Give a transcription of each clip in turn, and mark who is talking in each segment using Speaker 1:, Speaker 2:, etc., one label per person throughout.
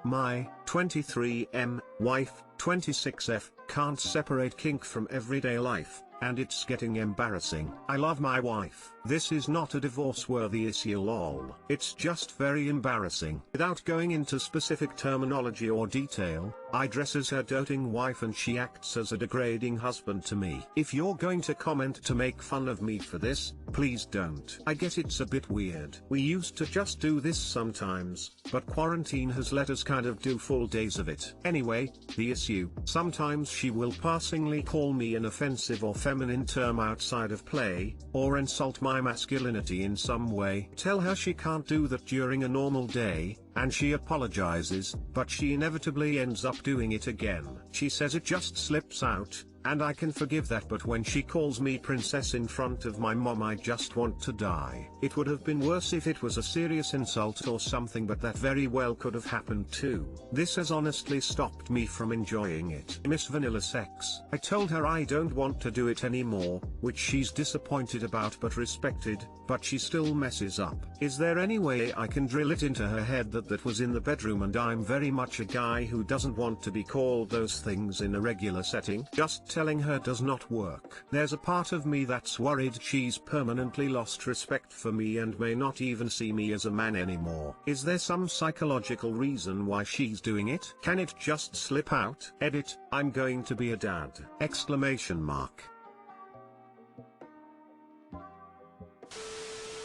Speaker 1: My 23M wife, 26F, can't separate kink from everyday life, and it's getting embarrassing. I love my wife. This is not a divorce-worthy issue lol. It's just very embarrassing. Without going into specific terminology or detail, I dress as her doting wife and she acts as a degrading husband to me. If you're going to comment to make fun of me for this, please don't. I get it's a bit weird. We used to just do this sometimes, but quarantine has let us kind of do full days of it. Anyway, the issue. Sometimes she will passingly call me an offensive or feminine term outside of play, or insult my masculinity in some way. Tell her she can't do that during a normal day, and she apologizes, but she inevitably ends up doing it again. She says it just slips out, and I can forgive that, but when she calls me princess in front of my mom I just want to die. It would have been worse if it was a serious insult or something, but that very well could have happened too. This has honestly stopped me from enjoying it. Miss Vanilla Sex. I told her I don't want to do it anymore, which she's disappointed about but respected, but she still messes up. Is there any way I can drill it into her head that was in the bedroom and I'm very much a guy who doesn't want to be called those things in a regular setting? Just telling her does not work. There's a part of me that's worried she's permanently lost respect for me and may not even see me as a man anymore. Is there some psychological reason why she's doing it? Can it just slip out? Edit, I'm going to be a dad! Exclamation mark.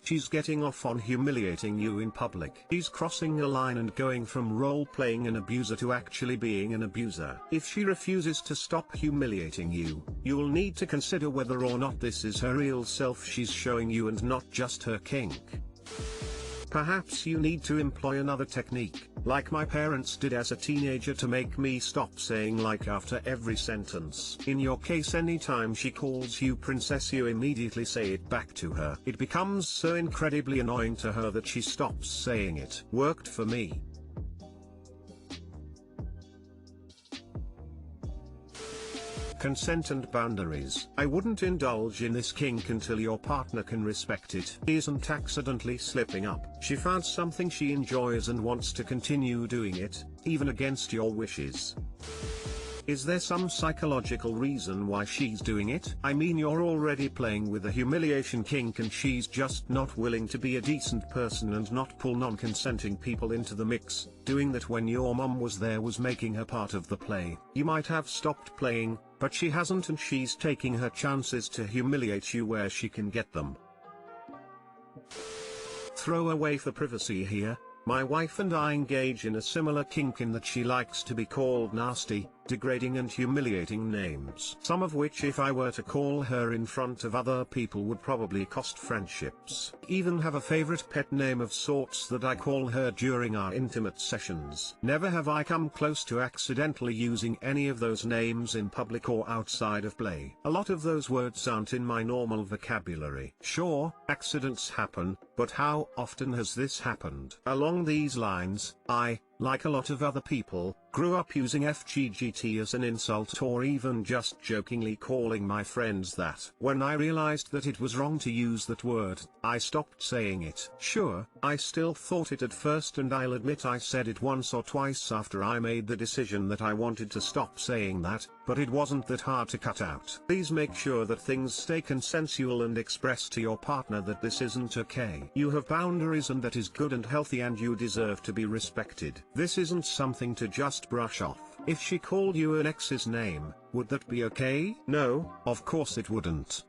Speaker 1: She's getting off on humiliating you in public. She's crossing a line and going from role-playing an abuser to actually being an abuser. If she refuses to stop humiliating you, you'll need to consider whether or not this is her real self she's showing you and not just her kink. Perhaps you need to employ another technique, like my parents did as a teenager, to make me stop saying like after every sentence. In your case, anytime she calls you princess you immediately say it back to her. It becomes so incredibly annoying to her that she stops saying it. Worked for me. Consent and boundaries. I wouldn't indulge in this kink until your partner can respect it. She isn't accidentally slipping up. She found something she enjoys and wants to continue doing it, even against your wishes. Is there some psychological reason why she's doing it? I mean, you're already playing with a humiliation kink and she's just not willing to be a decent person and not pull non-consenting people into the mix. Doing that when your mom was there was making her part of the play. You might have stopped playing, but she hasn't, and she's taking her chances to humiliate you where she can get them. Throw away for privacy here. My wife and I engage in a similar kink in that she likes to be called nasty, degrading and humiliating names. Some of which, if I were to call her in front of other people, would probably cost friendships. Even have a favorite pet name of sorts that I call her during our intimate sessions. Never have I come close to accidentally using any of those names in public or outside of play. A lot of those words aren't in my normal vocabulary. Sure, accidents happen, but how often has this happened? Along these lines, I, like a lot of other people, grew up using FGGT as an insult or even just jokingly calling my friends that. When I realized that it was wrong to use that word, I stopped saying it. Sure, I still thought it at first, and I'll admit I said it once or twice after I made the decision that I wanted to stop saying that, but it wasn't that hard to cut out. Please make sure that things stay consensual and express to your partner that this isn't okay. You have boundaries and that is good and healthy, and you deserve to be respected. This isn't something to just brush off. If she called you an ex's name, would that be okay? No, of course it wouldn't.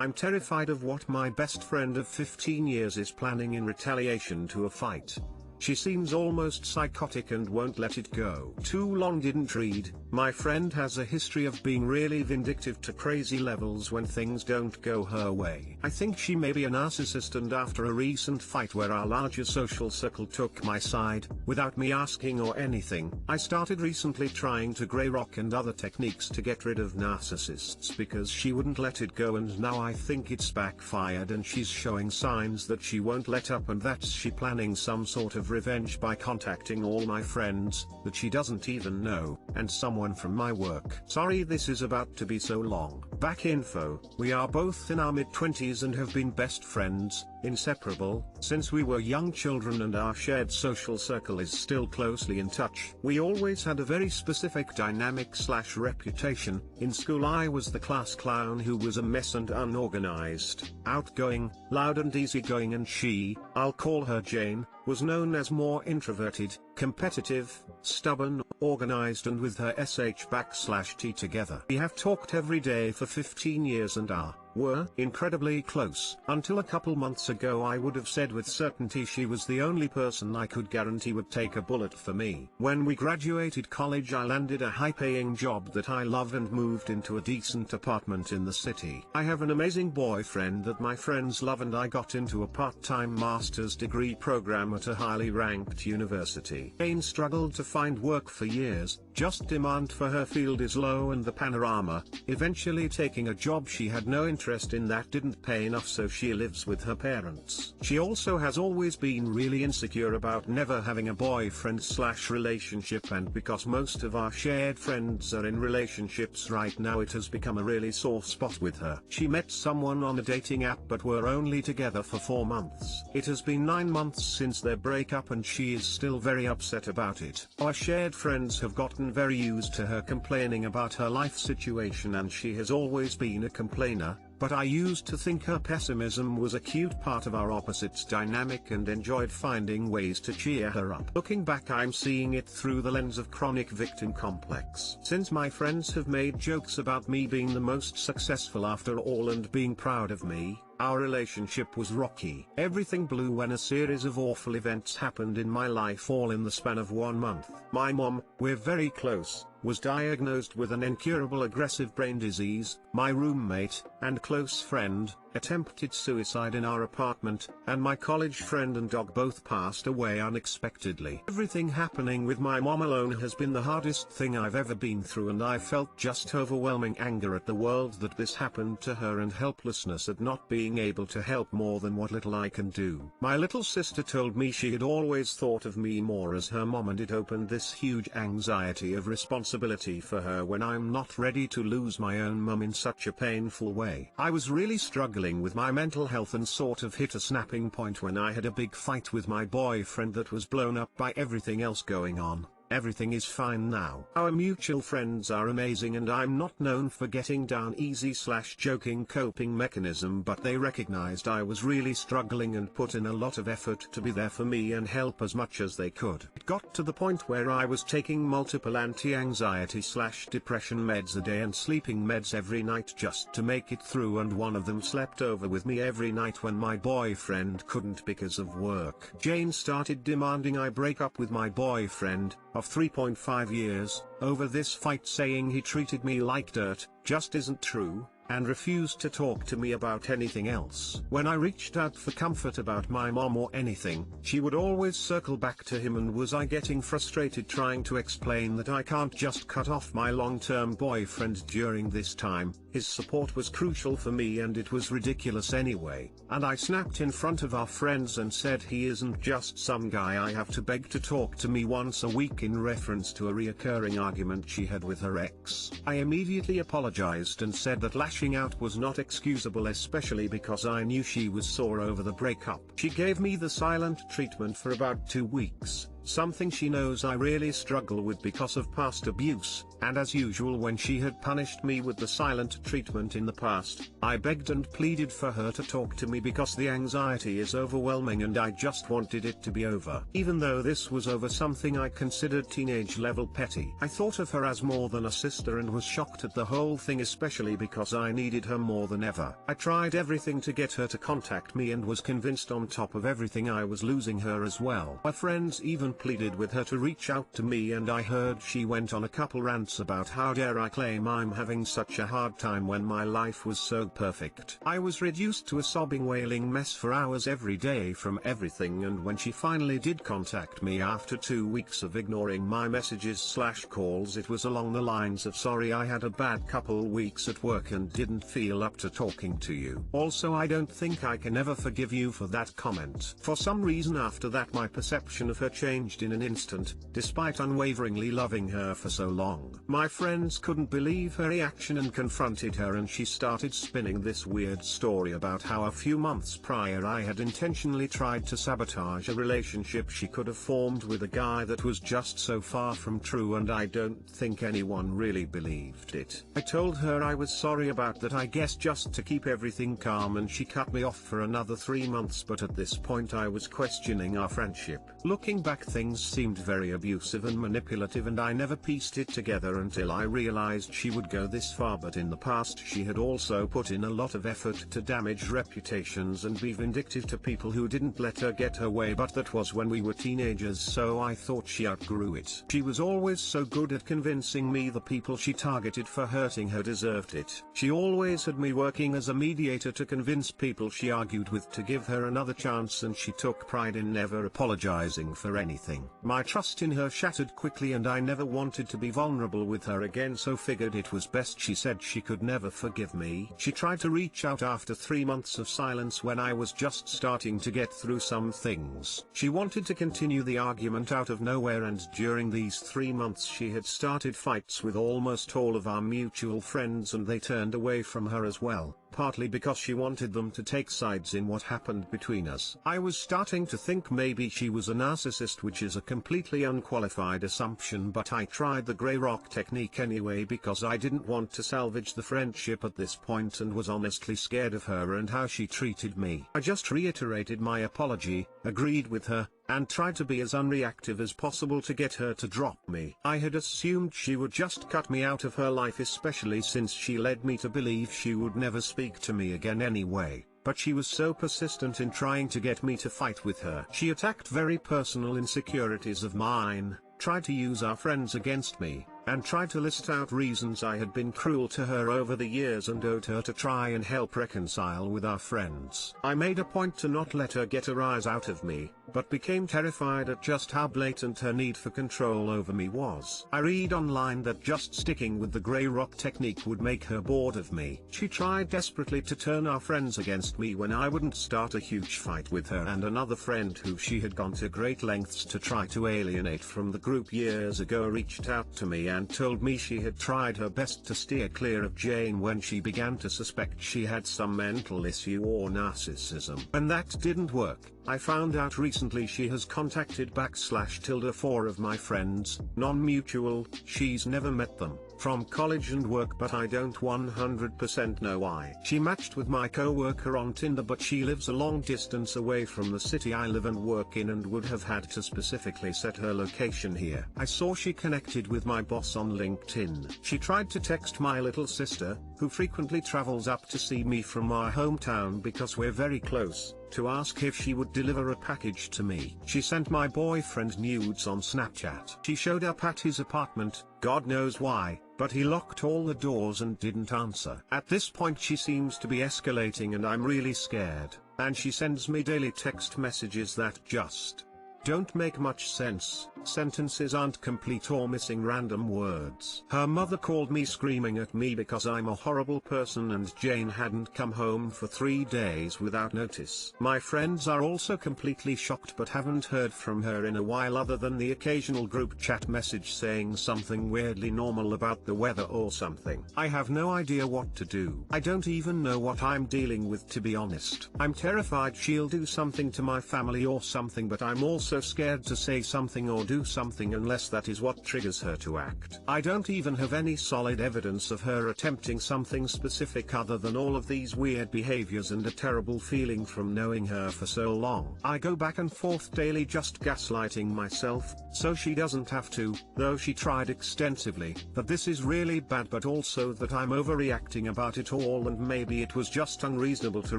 Speaker 1: I'm terrified of what my best friend of 15 years is planning in retaliation to a fight. She seems almost psychotic and won't let it go. Too long didn't read. My friend has a history of being really vindictive to crazy levels when things don't go her way. I think she may be a narcissist, and after a recent fight where our larger social circle took my side, without me asking or anything, I started recently trying to grey rock and other techniques to get rid of narcissists because she wouldn't let it go, and now I think it's backfired and she's showing signs that she won't let up, and that's she planning some sort of revenge by contacting all my friends that she doesn't even know, and someone someone from my work. Sorry this is about to be so long. Back info, we are both in our mid-20s and have been best friends, inseparable, since we were young children, and our shared social circle is still closely in touch. We always had a very specific dynamic / reputation. In school I was the class clown who was a mess and unorganized, outgoing, loud and easygoing, and she, I'll call her Jane, was known as more introverted, competitive, stubborn, organized, and with her sh/t together. We have talked every day for 15 years and were incredibly close. Until a couple months ago I would have said with certainty she was the only person I could guarantee would take a bullet for me. When we graduated college I landed a high-paying job that I love and moved into a decent apartment in the city. I have an amazing boyfriend that my friends love, and I got into a part-time master's degree program at a highly ranked university. Jane struggled to find work for years, just demand for her field is low and the panorama, eventually taking a job she had no interest in that didn't pay enough, so she lives with her parents. She also has always been really insecure about never having a boyfriend/relationship, and because most of our shared friends are in relationships right now it has become a really sore spot with her. She met someone on a dating app but were only together for 4 months. It has been 9 months since their breakup and she is still very upset about it. Our shared friends have gotten very used to her complaining about her life situation, and she has always been a complainer, but I used to think her pessimism was a cute part of our opposites dynamic and enjoyed finding ways to cheer her up. Looking back I'm seeing it through the lens of chronic victim complex. Since my friends have made jokes about me being the most successful after all and being proud of me, our relationship was rocky. Everything blew when a series of awful events happened in my life all in the span of 1 month. My mom, we're very close, was diagnosed with an incurable aggressive brain disease. My roommate, and close friend, attempted suicide in our apartment, and my college friend and dog both passed away unexpectedly. Everything happening with my mom alone has been the hardest thing I've ever been through, and I felt just overwhelming anger at the world that this happened to her and helplessness at not being able to help more than what little I can do. My little sister told me she had always thought of me more as her mom, and it opened this huge anxiety of responsibility for her when I'm not ready to lose my own mum in such a painful way. I was really struggling with my mental health and sort of hit a snapping point when I had a big fight with my boyfriend that was blown up by everything else going on. Everything is fine now. Our mutual friends are amazing, and I'm not known for getting down easy / joking coping mechanism, but they recognized I was really struggling and put in a lot of effort to be there for me and help as much as they could. It got to the point where I was taking multiple anti-anxiety / depression meds a day and sleeping meds every night just to make it through, and one of them slept over with me every night when my boyfriend couldn't because of work. Jane started demanding I break up with my boyfriend, of 3.5 years, over this fight, saying he treated me like dirt, just isn't true, and refused to talk to me about anything else. When I reached out for comfort about my mom or anything, she would always circle back to him, and was I getting frustrated trying to explain that I can't just cut off my long-term boyfriend during this time. His support was crucial for me and it was ridiculous anyway, and I snapped in front of our friends and said he isn't just some guy I have to beg to talk to me once a week, in reference to a reoccurring argument she had with her ex. I immediately apologized and said that lashing out was not excusable, especially because I knew she was sore over the breakup. She gave me the silent treatment for about 2 weeks, something she knows I really struggle with because of past abuse, and as usual when she had punished me with the silent treatment in the past, I begged and pleaded for her to talk to me because the anxiety is overwhelming and I just wanted it to be over. Even though this was over something I considered teenage level petty, I thought of her as more than a sister and was shocked at the whole thing, especially because I needed her more than ever. I tried everything to get her to contact me and was convinced on top of everything I was losing her as well. My friends even pleaded with her to reach out to me, and I heard she went on a couple rants about how dare I claim I'm having such a hard time when my life was so perfect. I was reduced to a sobbing, wailing mess for hours every day from everything, and when she finally did contact me after 2 weeks of ignoring my messages / calls, it was along the lines of, sorry I had a bad couple weeks at work and didn't feel up to talking to you. Also, I don't think I can ever forgive you for that comment. For some reason after that my perception of her changed changed in an instant, despite unwaveringly loving her for so long. My friends couldn't believe her reaction and confronted her, and she started spinning this weird story about how a few months prior I had intentionally tried to sabotage a relationship she could have formed with a guy that was just so far from true, and I don't think anyone really believed it. I told her I was sorry about that, I guess just to keep everything calm, and she cut me off for another 3 months, but at this point I was questioning our friendship. Looking back, things seemed very abusive and manipulative, and I never pieced it together until I realized she would go this far, but in the past she had also put in a lot of effort to damage reputations and be vindictive to people who didn't let her get her way, but that was when we were teenagers, so I thought she outgrew it. She was always so good at convincing me the people she targeted for hurting her deserved it. She always had me working as a mediator to convince people she argued with to give her another chance, and she took pride in never apologizing for anything. My trust in her shattered quickly, and I never wanted to be vulnerable with her again, so figured it was best. She said she could never forgive me. She tried to reach out after 3 months of silence when I was just starting to get through some things. She wanted to continue the argument out of nowhere, and during these 3 months she had started fights with almost all of our mutual friends, and they turned away from her as well, partly because she wanted them to take sides in what happened between us. I was starting to think maybe she was a narcissist, which is a completely unqualified assumption, but I tried the grey rock technique anyway because I didn't want to salvage the friendship at this point and was honestly scared of her and how she treated me. I just reiterated my apology, agreed with her, and tried to be as unreactive as possible to get her to drop me. I had assumed she would just cut me out of her life, especially since she led me to believe she would never speak to me again anyway. But she was so persistent in trying to get me to fight with her. She attacked very personal insecurities of mine, tried to use our friends against me, and tried to list out reasons I had been cruel to her over the years and owed her to try and help reconcile with our friends. I made a point to not let her get a rise out of me, but became terrified at just how blatant her need for control over me was. I read online that just sticking with the grey rock technique would make her bored of me. She tried desperately to turn our friends against me when I wouldn't start a huge fight with her and another friend who she had gone to great lengths to try to alienate from the group years ago reached out to me and told me she had tried her best to steer clear of Jane when she began to suspect she had some mental issue or narcissism. When that didn't work, I found out recently she has contacted /4 of my friends, non-mutual, she's never met them, from college and work, but I don't 100% know why. She matched with my co-worker on Tinder, but she lives a long distance away from the city I live and work in and would have had to specifically set her location here. I saw she connected with my boss on LinkedIn. She tried to text my little sister, who frequently travels up to see me from our hometown because we're very close, to ask if she would deliver a package to me. She sent my boyfriend nudes on Snapchat. She showed up at his apartment, God knows why, but he locked all the doors and didn't answer. At this point she seems to be escalating and I'm really scared, and she sends me daily text messages that just don't make much sense. Sentences aren't complete or missing random words. Her mother called me screaming at me because I'm a horrible person and Jane hadn't come home for 3 days without notice. My friends are also completely shocked but haven't heard from her in a while, other than the occasional group chat message saying something weirdly normal about the weather or something. I have no idea what to do. I don't even know what I'm dealing with, to be honest. I'm terrified she'll do something to my family or something, but I'm also scared to say something or do something unless that is what triggers her to act. I don't even have any solid evidence of her attempting something specific other than all of these weird behaviors and a terrible feeling from knowing her for so long. I go back and forth daily, just gaslighting myself, so she doesn't have to, though she tried extensively, that this is really bad, but also that I'm overreacting about it all and maybe it was just unreasonable to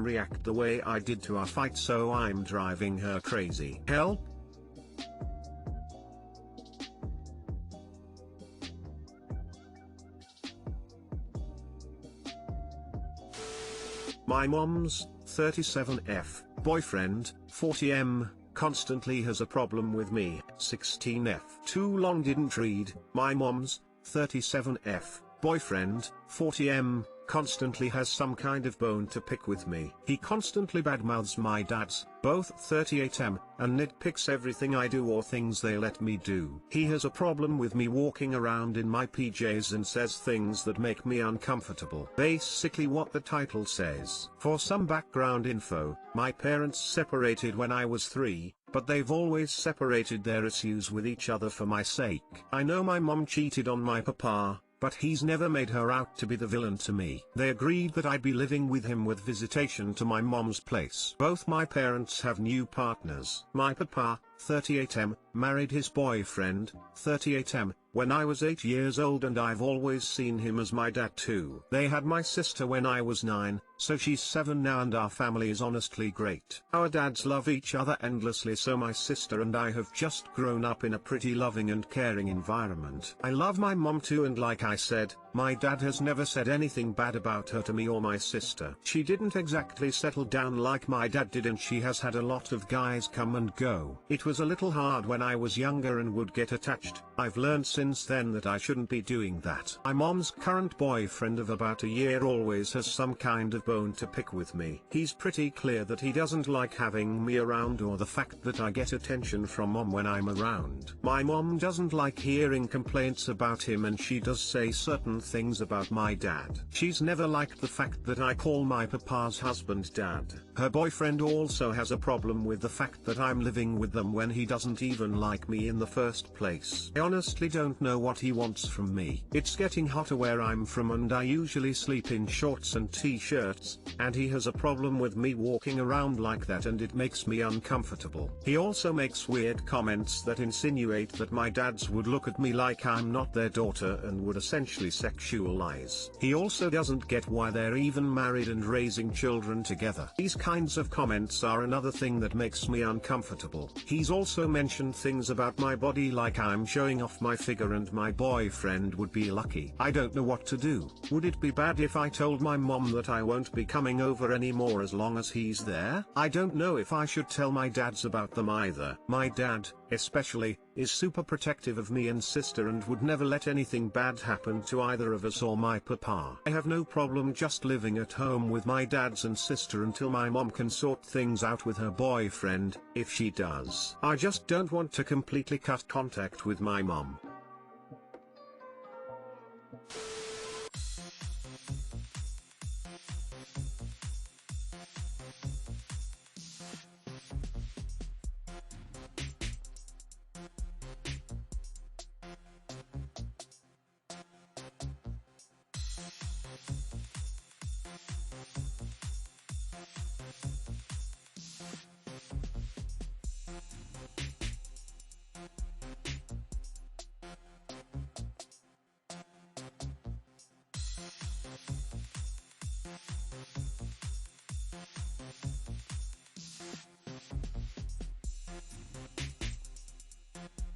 Speaker 1: react the way I did to our fight, so I'm driving her crazy. Help? My mom's 37F boyfriend, 40M, constantly has a problem with me. 16F. Too long didn't read. My mom's 37F boyfriend, 40M, constantly has some kind of bone to pick with me. He constantly badmouths my dads, both 38M, and nitpicks everything I do or things they let me do. He has a problem with me walking around in my PJs and says things that make me uncomfortable. Basically what the title says. For some background info, my parents separated when I was 3, but they've always separated their issues with each other for my sake. I know my mom cheated on my papa, but he's never made her out to be the villain to me. They agreed that I'd be living with him with visitation to my mom's place. Both my parents have new partners. My papa, 38M, married his boyfriend, 38M, when I was 8 years old, and I've always seen him as my dad too. They had my sister when I was 9, so she's 7 now, and our family is honestly great. Our dads love each other endlessly, so my sister and I have just grown up in a pretty loving and caring environment. I love my mom too, and like I said, my dad has never said anything bad about her to me or my sister. She didn't exactly settle down like my dad did, and she has had a lot of guys come and go. It was a little hard when I was younger and would get attached. I've learned since then that I shouldn't be doing that. My mom's current boyfriend of about a year always has some kind of bone to pick with me. He's pretty clear that he doesn't like having me around or the fact that I get attention from mom when I'm around. My mom doesn't like hearing complaints about him, and she does say certain things about my dad. She's never liked the fact that I call my papa's husband dad. Her boyfriend also has a problem with the fact that I'm living with them when he doesn't even like me in the first place. I honestly don't know what he wants from me. It's getting hotter where I'm from, and I usually sleep in shorts and t-shirts, and he has a problem with me walking around like that, and it makes me uncomfortable. He also makes weird comments that insinuate that my dads would look at me like I'm not their daughter and would essentially sexualize. He also doesn't get why they're even married and raising children together. These kinds of comments are another thing that makes me uncomfortable. He's also mentioned things about my body like I'm showing off my figure and my boyfriend would be lucky. I don't know what to do. Would it be bad if I told my mom that I won't be coming over anymore as long as he's there? I don't know if I should tell my dads about them either. My dad, especially, is super protective of me and sister and would never let anything bad happen to either of us or my papa. I have no problem just living at home with my dads and sister until my mom can sort things out with her boyfriend, if she does. I just don't want to completely cut contact with my mom.